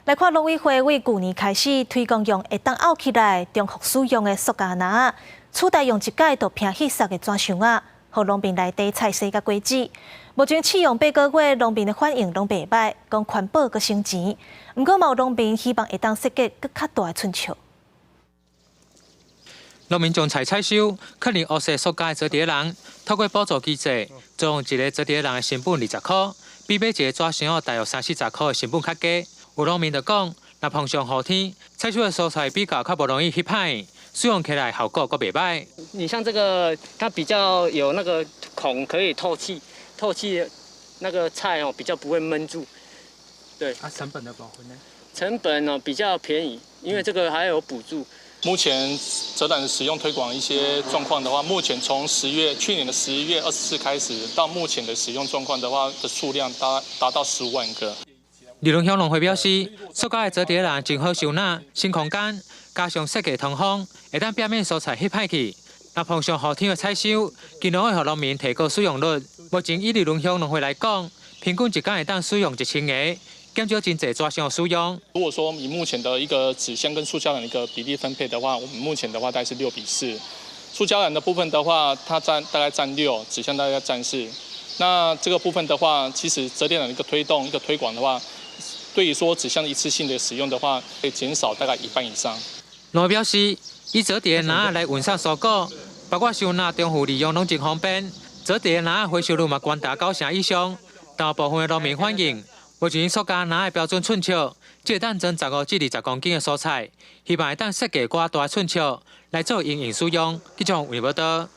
来看农委会为旧年开始推广用会当拗起来、重复使用的塑胶篮，取代用一届就拼稀塞的纸箱啊，互农民内底菜色甲果子。目前试用8个月，农民的反应拢袂歹，讲环保阁省钱。不过，有农民希望会当设计阁较大的春秋。农民将菜采收，可能污洗塑胶的折叠篮，透过补助机制，作用一个折叠篮的成本20块，比买一个纸箱大约30-40块的成本较低。有农民就讲，若碰上雨天，采收的蔬菜比较不容易翕歹，使用起来效果阁袂歹。你像这个，它比较有那个孔可以透气，那个菜哦比较不会闷住。对。成本的部分呢？成本哦比较便宜，因为这个还有补助。目前折篮的使用推广一些状况的话，目前从去年的11月24开始到目前的使用状况的话的数量达到15万个。利隆乡农会表示，塑胶的折叠篮真好收纳，新空间，加上设计通风，会当避免蔬菜翕歹去。若碰上雨天的采收，尽量会予农民提高使用率。目前以利隆乡农会来讲，平均一天会当使用1000个。减少真侪纸箱的使用。如果说以目前的一个纸箱跟塑胶篮的一个比例分配的话，我们目前的话大概是6比4。塑胶篮的部分的话，它大概占6，纸箱大概占4。那这个部分的话，其实折叠篮的一个推动、一个推广的话，对于说纸箱一次性的使用的话，可以减少大概1半以上。农表示，以折叠篮来运送蔬果，包括收纳、重复利用拢真方便。折叠篮回收率嘛高达90%以上，但部分的农民反映。目前塑胶篮的标准寸尺，只会当装15至20公斤的蔬菜，希望会当设计较大的寸尺来做营运使用，这种有无得？